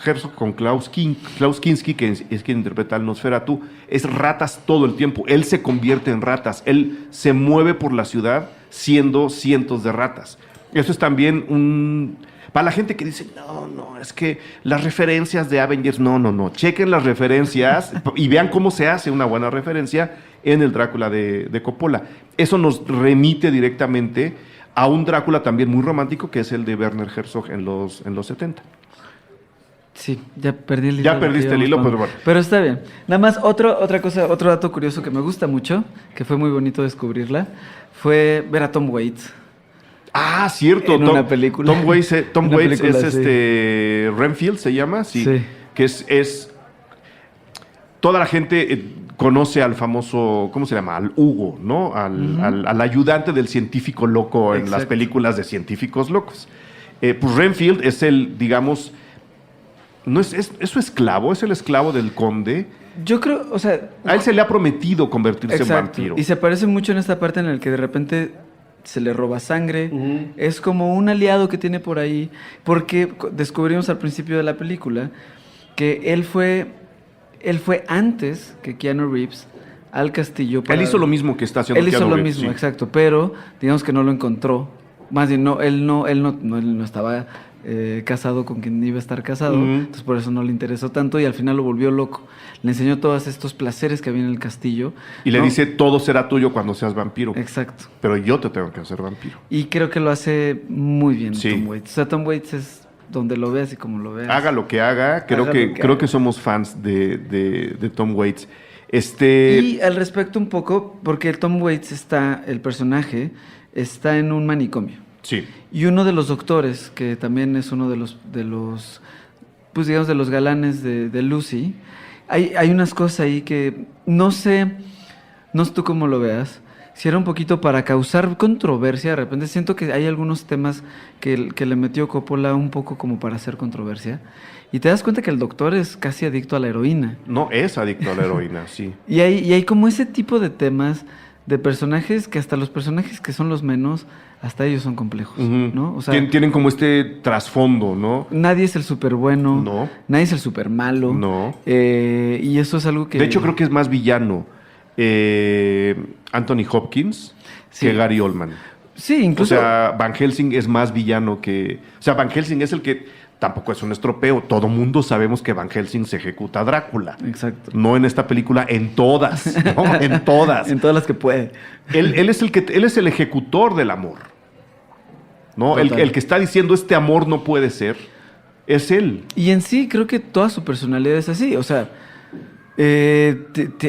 Herzog con Klaus Kinski, que es quien interpreta al Nosferatu, es ratas todo el tiempo. Él se convierte en ratas. Él se mueve por la ciudad siendo cientos de ratas. Eso es también para la gente que dice, no, es que las referencias de Avengers, no. Chequen las referencias y vean cómo se hace una buena referencia en el Drácula de Coppola. Eso nos remite directamente a un Drácula también muy romántico, que es el de Werner Herzog en los 70. Sí, ya perdí el hilo. Ya perdiste el hilo, pero bueno. Pero está bien. Nada más, otra cosa, otro dato curioso que me gusta mucho, que fue muy bonito descubrirla, fue ver a Tom Waits. Ah, cierto. En una película. Tom Waits es sí. Renfield, se llama, sí. Sí. Que es toda la gente conoce al famoso, ¿cómo se llama? Al Hugo, ¿no? Al ayudante del científico loco en las películas de científicos locos. Pues Renfield es el, digamos, no es su esclavo, es el esclavo del conde. Yo creo, o sea... A él se le ha prometido convertirse en vampiro. Y se parece mucho en esta parte en la que de repente se le roba sangre. Es como un aliado que tiene por ahí, porque descubrimos al principio de la película que él fue antes que Keanu Reeves al castillo. Él hizo lo mismo que está haciendo Keanu Reeves. Él hizo lo mismo, sí. Exacto, pero digamos que no lo encontró. Más bien, él no estaba casado con quien iba a estar casado, entonces por eso no le interesó tanto y al final lo volvió loco. Le enseñó todos estos placeres que había en el castillo. Y le dice, todo será tuyo cuando seas vampiro. Exacto. Pero yo te tengo que hacer vampiro. Y creo que lo hace muy bien, sí. Tom Waits. O sea, Tom Waits es donde lo veas y como lo veas. Haga lo que haga. Creo que somos fans de Tom Waits. Y al respecto un poco, porque Tom Waits el personaje está en un manicomio. Sí. Y uno de los doctores, que también es uno de los pues digamos, de los galanes de Lucy, hay unas cosas ahí que no sé tú cómo lo veas, si era un poquito para causar controversia. De repente siento que hay algunos temas que le metió Coppola un poco como para hacer controversia. Y te das cuenta que el doctor es casi adicto a la heroína. No es adicto a la heroína, sí. Y hay como ese tipo de temas de personajes que hasta los personajes que son los menos, hasta ellos son complejos, Ujú. ¿no? O sea, Tienen como este trasfondo, ¿no? nadie es el súper bueno, No. nadie es el súper malo. No. Y eso es algo que... De hecho, creo que es más villano Anthony Hopkins Sí. que Gary Oldman. Sí, incluso... O sea, Van Helsing es más villano que... O sea, Van Helsing es el que... Tampoco es un estropeo. Todo mundo sabemos que Van Helsing se ejecuta a Drácula. Exacto. No en esta película, en todas. ¿No? En todas. En todas las que puede. Él es el ejecutor del amor. ¿No? Total. El que está diciendo este amor no puede ser, es él. Y en sí creo que toda su personalidad es así. O sea,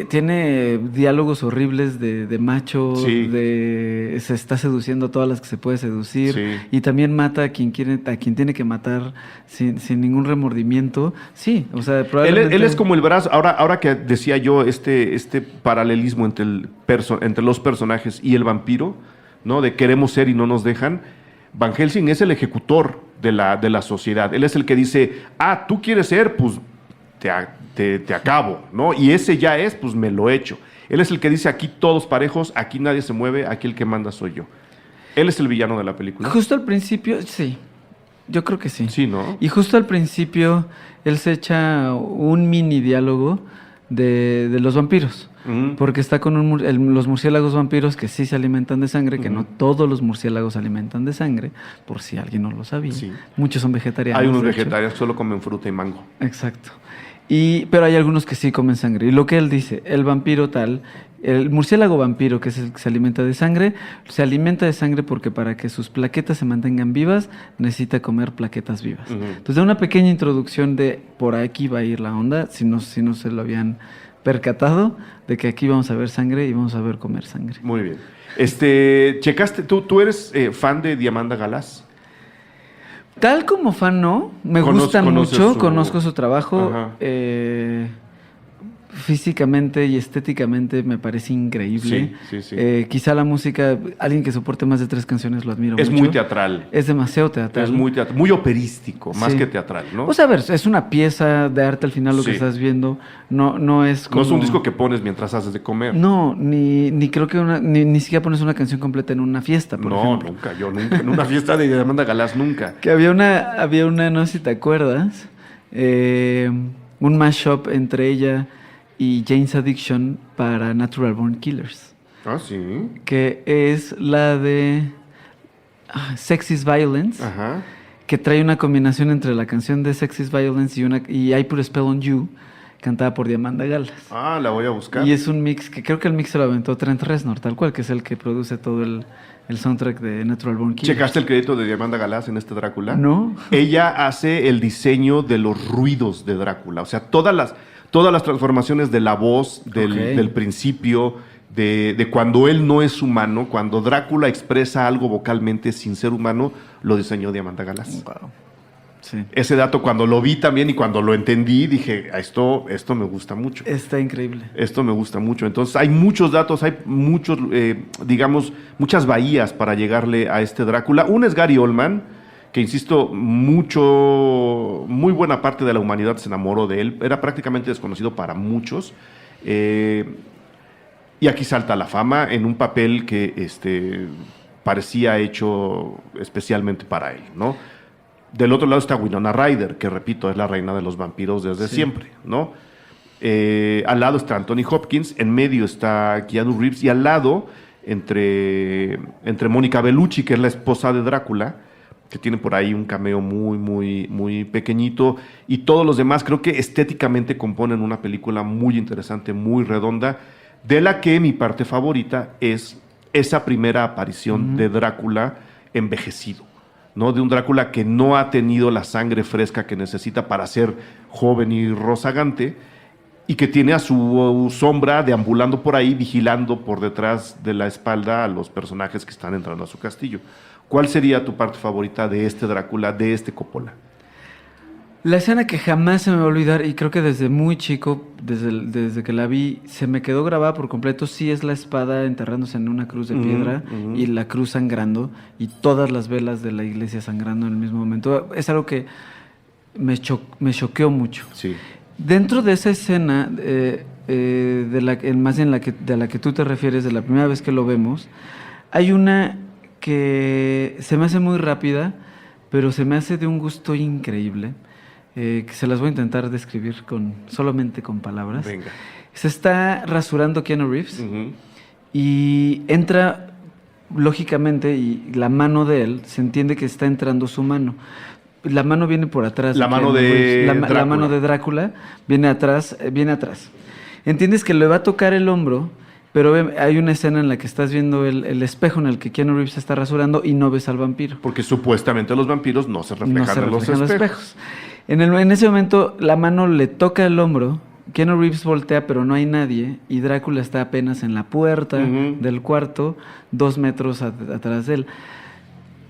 tiene diálogos horribles de macho, Sí. se está seduciendo a todas las que se puede seducir, Sí. y también mata a quien tiene que matar sin ningún remordimiento. Sí, o sea, probablemente... Él es como el brazo. Ahora que decía yo este paralelismo entre los personajes y el vampiro, ¿no? De queremos ser y no nos dejan. Van Helsing es el ejecutor de la sociedad. Él es el que dice, tú quieres ser, pues te acabo, ¿no? Y ese ya es, pues me lo echo. Él es el que dice, aquí todos parejos, aquí nadie se mueve, aquí el que manda soy yo. Él es el villano de la película. Justo al principio, sí. Yo creo que sí. Sí, ¿no? Y justo al principio, él se echa un mini diálogo de los vampiros. Ujú. Porque está con los murciélagos vampiros que sí se alimentan de sangre, que no todos los murciélagos se alimentan de sangre, por si alguien no lo sabía. Sí. Muchos son vegetarianos. Hay unos de hecho. vegetarianos que solo comen fruta y mango. Exacto. Pero hay algunos que sí comen sangre. Y lo que él dice, el vampiro tal, el murciélago vampiro, que es el que se alimenta de sangre porque para que sus plaquetas se mantengan vivas, necesita comer plaquetas vivas. Ujú. Entonces da una pequeña introducción de por aquí va a ir la onda, si no se lo habían percatado, de que aquí vamos a ver sangre y vamos a ver comer sangre. Muy bien. Checaste, ¿tú eres fan de Diamanda Galás? Tal como fan, no. Me gusta conoces mucho, su- conozco su trabajo. Ajá. Físicamente y estéticamente me parece increíble. Sí, sí, sí. Quizá la música, alguien que soporte más de 3 canciones lo admiro Es mucho. muy teatral. Es demasiado teatral. Es muy teatral, muy operístico, más Sí. que teatral, ¿no? O sea, a ver, es una pieza de arte al final lo que Sí. estás viendo. No es como... No es un disco que pones mientras haces de comer. No, ni creo que ni siquiera pones una canción completa en una fiesta, por No, ejemplo. nunca, yo nunca. En una fiesta de Diamanda Galás, nunca. Que había una, no sé si te acuerdas, un mashup entre ella y Jane's Addiction para Natural Born Killers, Ah, sí. que es la de Sex is Violence, Ajá. que trae una combinación entre la canción de Sex is Violence y I Put a Spell on You, cantada por Diamanda Galas. Ah, la voy a buscar. Y es un mix que creo que el mix se lo aventó Trent Reznor, tal cual, que es el que produce todo el soundtrack de Natural Born Killers. ¿Checaste el crédito de Diamanda Galás en este Drácula? No. Ella hace el diseño de los ruidos de Drácula. O sea, todas las transformaciones de la voz, del principio, de cuando él no es humano, cuando Drácula expresa algo vocalmente sin ser humano, lo diseñó Diamanda Galás. Wow. Sí. Ese dato cuando lo vi también y cuando lo entendí, dije, esto me gusta mucho. Está increíble. Esto me gusta mucho. Entonces hay muchos datos, hay muchos, digamos, muchas bahías para llegarle a este Drácula. Una es Gary Oldman, que insisto, muy buena parte de la humanidad se enamoró de él. Era prácticamente desconocido para muchos. Y aquí salta a la fama en un papel que parecía hecho especialmente para él, ¿no? Del otro lado está Winona Ryder, que repito, es la reina de los vampiros desde siempre, ¿no? Al lado está Anthony Hopkins, en medio está Keanu Reeves y al lado, entre Mónica Bellucci, que es la esposa de Drácula, que tiene por ahí un cameo muy pequeñito, y todos los demás creo que estéticamente componen una película muy interesante, muy redonda, de la que mi parte favorita es esa primera aparición de Drácula envejecido, ¿no? De un Drácula que no ha tenido la sangre fresca que necesita para ser joven y rozagante, y que tiene a su sombra deambulando por ahí, vigilando por detrás de la espalda a los personajes que están entrando a su castillo. ¿Cuál sería tu parte favorita de este Drácula, de este Coppola? La escena que jamás se me va a olvidar, y creo que desde muy chico, desde que la vi, se me quedó grabada por completo, sí es la espada enterrándose en una cruz de piedra y la cruz sangrando y todas las velas de la iglesia sangrando en el mismo momento. Es algo que me choqueó mucho. Sí. Dentro de esa escena, más bien de la que tú te refieres, de la primera vez que lo vemos, hay una que se me hace muy rápida, pero se me hace de un gusto increíble. Que se las voy a intentar describir solamente con palabras. Venga. Se está rasurando Keanu Reeves y entra, lógicamente, y la mano de él, se entiende que está entrando su mano. La mano viene por atrás. La mano de Drácula. La mano de Drácula viene atrás. Entiendes que le va a tocar el hombro, pero hay una escena en la que estás viendo el espejo en el que Keanu Reeves se está rasurando y no ves al vampiro. Porque supuestamente los vampiros no se reflejan en los espejos. En ese momento la mano le toca el hombro, Keanu Reeves voltea pero no hay nadie y Drácula está apenas en la puerta del cuarto, 2 metros atrás de él.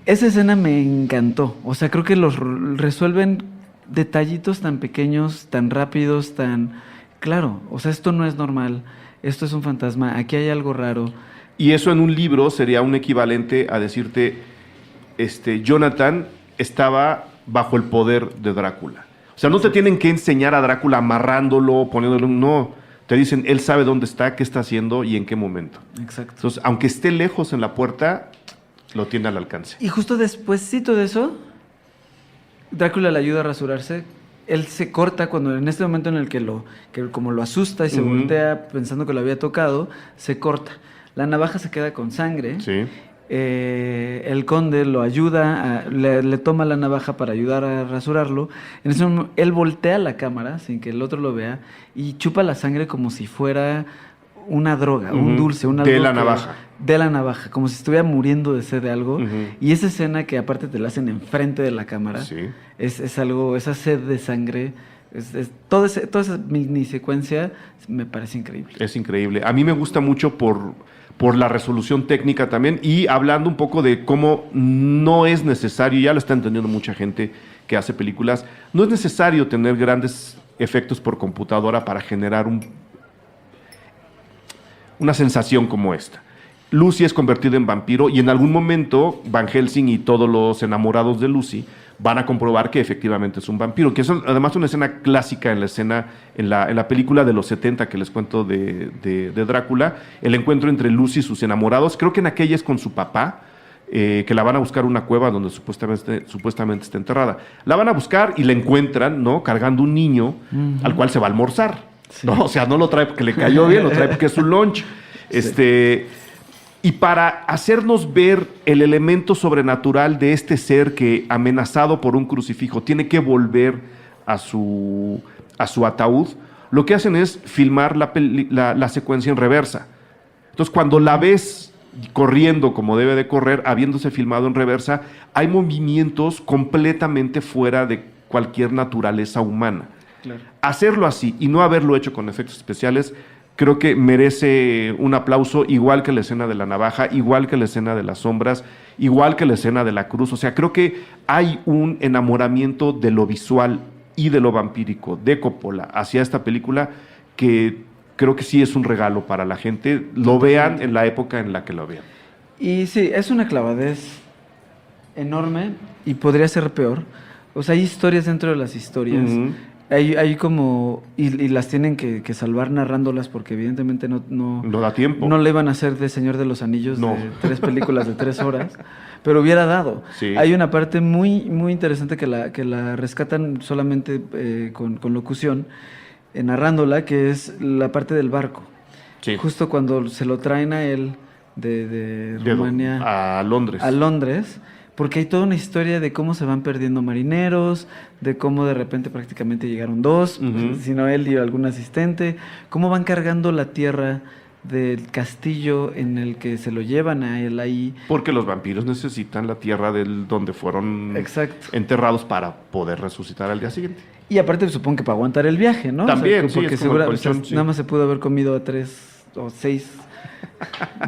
Esa escena me encantó, o sea, creo que los resuelven detallitos tan pequeños, tan rápidos, tan... Claro, o sea, esto no es normal, esto es un fantasma, aquí hay algo raro. Y eso en un libro sería un equivalente a decirte, Jonathan estaba bajo el poder de Drácula. O sea, no te tienen que enseñar a Drácula amarrándolo, poniéndolo... No, te dicen, él sabe dónde está, qué está haciendo y en qué momento. Exacto. Entonces, aunque esté lejos en la puerta, lo tiene al alcance. Y justo despuésito de eso, Drácula le ayuda a rasurarse. Él se corta cuando en este momento en el que como lo asusta y se voltea pensando que lo había tocado, se corta. La navaja se queda con sangre. Sí. El conde lo ayuda, le toma la navaja para ayudar a rasurarlo. En ese momento, él voltea la cámara sin que el otro lo vea y chupa la sangre como si fuera una droga, un dulce, una de la navaja. De la navaja, como si estuviera muriendo de sed de algo. Y esa escena que aparte te la hacen enfrente de la cámara, es algo, esa sed de sangre, toda esa mini secuencia me parece increíble. Es increíble. A mí me gusta mucho por la resolución técnica también y hablando un poco de cómo no es necesario, ya lo está entendiendo mucha gente que hace películas, no es necesario tener grandes efectos por computadora para generar una sensación como esta. Lucy es convertida en vampiro y en algún momento Van Helsing y todos los enamorados de Lucy van a comprobar que efectivamente es un vampiro, que es además una escena clásica en la película de los 70 que les cuento de Drácula, el encuentro entre Lucy y sus enamorados, creo que en aquella es con su papá, que la van a buscar a una cueva donde supuestamente está enterrada. La van a buscar y la encuentran, ¿no? Cargando un niño al cual se va a almorzar. Sí. ¿No? O sea, no lo trae porque le cayó bien, lo trae porque es su lunch. Sí. Y para hacernos ver el elemento sobrenatural de este ser que, amenazado por un crucifijo, tiene que volver a su ataúd, lo que hacen es filmar la secuencia en reversa. Entonces, cuando la ves corriendo como debe de correr, habiéndose filmado en reversa, hay movimientos completamente fuera de cualquier naturaleza humana. Claro. Hacerlo así y no haberlo hecho con efectos especiales, creo que merece un aplauso, igual que la escena de la navaja, igual que la escena de las sombras, igual que la escena de la cruz. O sea, creo que hay un enamoramiento de lo visual y de lo vampírico de Coppola hacia esta película que creo que sí es un regalo para la gente. Lo vean en la época en la que lo vean. Y sí, es una clavadez enorme y podría ser peor. O sea, hay historias dentro de las historias. Hay como... Y las tienen que salvar narrándolas porque evidentemente no da tiempo. No le iban a hacer de Señor de los Anillos de 3 películas de 3 horas, pero hubiera dado. Sí. Hay una parte muy, muy interesante que la rescatan solamente con locución, narrándola, que es la parte del barco. Sí. Justo cuando se lo traen a él de Rumania a Londres. A Londres, porque hay toda una historia de cómo se van perdiendo marineros, de cómo de repente prácticamente llegaron 2, sino él y algún asistente, cómo van cargando la tierra del castillo en el que se lo llevan a él ahí. Porque los vampiros necesitan la tierra donde fueron enterrados para poder resucitar al día siguiente. Y aparte supongo que para aguantar el viaje, ¿no? También, o sea, porque nada más se pudo haber comido a 3 o 6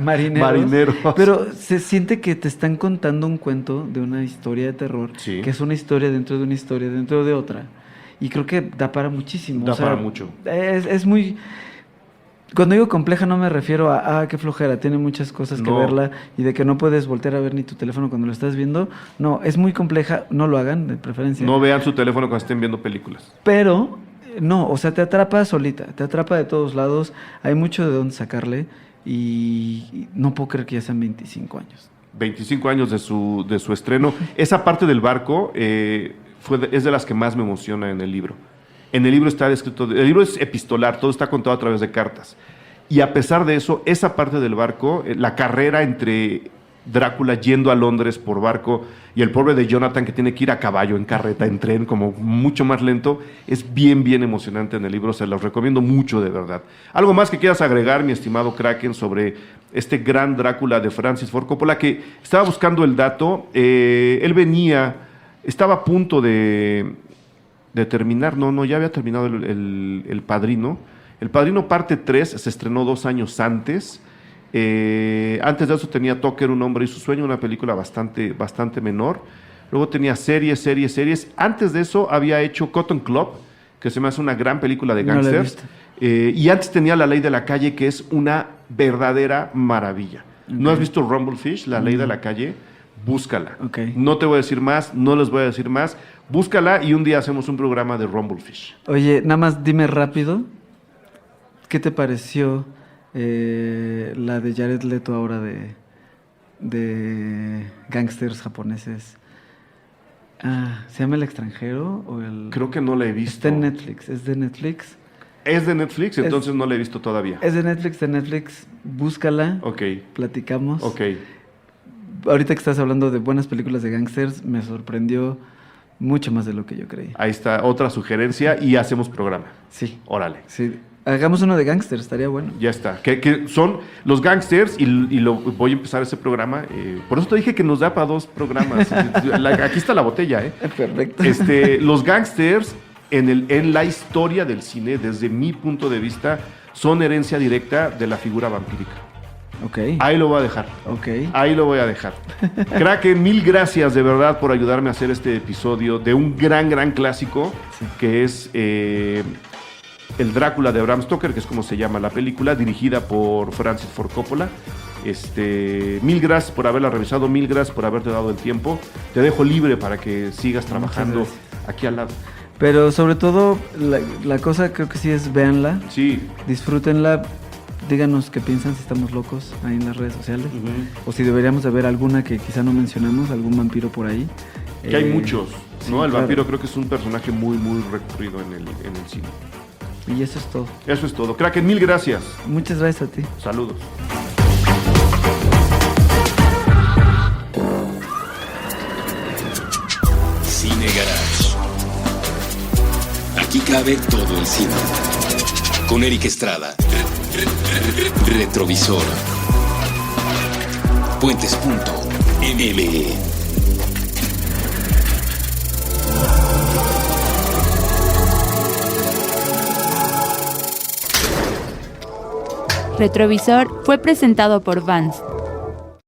marineros. Pero se siente que te están contando un cuento de una historia de terror, que es una historia dentro de una historia dentro de otra. y creo que da para muchísimo. Da para mucho. Es muy... Cuando digo compleja no me refiero a qué flojera, tiene muchas cosas que No. verla y de que no puedes voltear a ver ni tu teléfono cuando lo estás viendo. No, es muy compleja, no lo hagan de preferencia. No vean su teléfono cuando estén viendo películas. Pero, no, o sea, te atrapa solita, te atrapa de todos lados, hay mucho de dónde sacarle y no puedo creer que ya sean 25 años. 25 años de su estreno. Esa parte del barco es de las que más me emociona en el libro. En el libro está escrito, el libro es epistolar, todo está contado a través de cartas. Y a pesar de eso, esa parte del barco, la carrera entre Drácula yendo a Londres por barco y el pobre de Jonathan que tiene que ir a caballo, en carreta, en tren, como mucho más lento, es bien, bien emocionante en el libro. Se los recomiendo mucho, de verdad. ¿Algo más que quieras agregar, mi estimado Kraken, sobre este gran Drácula de Francis Ford Coppola? Que estaba buscando el dato, él estaba a punto de terminar, ya había terminado el Padrino. El Padrino parte 3 se estrenó 2 años antes. Antes de eso tenía Tucker, un hombre y su sueño, una película bastante menor. Luego tenía series. Antes de eso había hecho Cotton Club, que se me hace una gran película de No la he gángsters. visto. Y antes tenía La Ley de la Calle, que es una verdadera maravilla. ¿No has visto Rumblefish, La Ley de la Calle? Búscala. Ok. No te voy a decir más, no les voy a decir más. Búscala y un día hacemos un programa de Rumblefish. Oye, nada más dime rápido, ¿qué te pareció la de Jared Leto ahora de gángsters japoneses? ¿Se llama El extranjero o el...? Creo que no la he visto. Está en Netflix, es de Netflix. Es de Netflix, entonces no la he visto todavía. Es de Netflix, búscala, Ok, platicamos. ok. Ahorita que estás hablando de buenas películas de gángsters, me sorprendió mucho más de lo que yo creí. Ahí está otra sugerencia y hacemos programa. Sí, Órale. sí. Hagamos uno de gángsters, estaría bueno. Ya está. Que son los gangsters y voy a empezar ese programa. Por eso te dije que nos da para 2 programas. Aquí está la botella, ¿eh? Perfecto. Los gangsters en la historia del cine, desde mi punto de vista, son herencia directa de la figura vampírica. Ok. Ahí lo voy a dejar. Ok. Ahí lo voy a dejar. Kraken, mil gracias de verdad por ayudarme a hacer este episodio de un gran clásico, Sí. que es El Drácula de Bram Stoker, que es como se llama la película, dirigida por Francis Ford Coppola. Mil gracias por haberla revisado, mil gracias por haberte dado el tiempo. Te dejo libre para que sigas trabajando gracias. aquí al lado. Pero sobre todo, la cosa creo que sí es véanla, Sí. disfrútenla, díganos qué piensan, si estamos locos ahí en las redes sociales, o si deberíamos de ver alguna que quizá no mencionamos, algún vampiro por ahí. Que hay muchos, sí, ¿no? El claro. vampiro creo que es un personaje muy recurrido en el cine. Y eso es todo. Eso es todo. Kraken, mil gracias. Muchas gracias a ti. Saludos. Cine Garage. Aquí cabe todo el cine. Con Eric Estrada. Retrovisor. Puentes.me. Retrovisor fue presentado por Vans.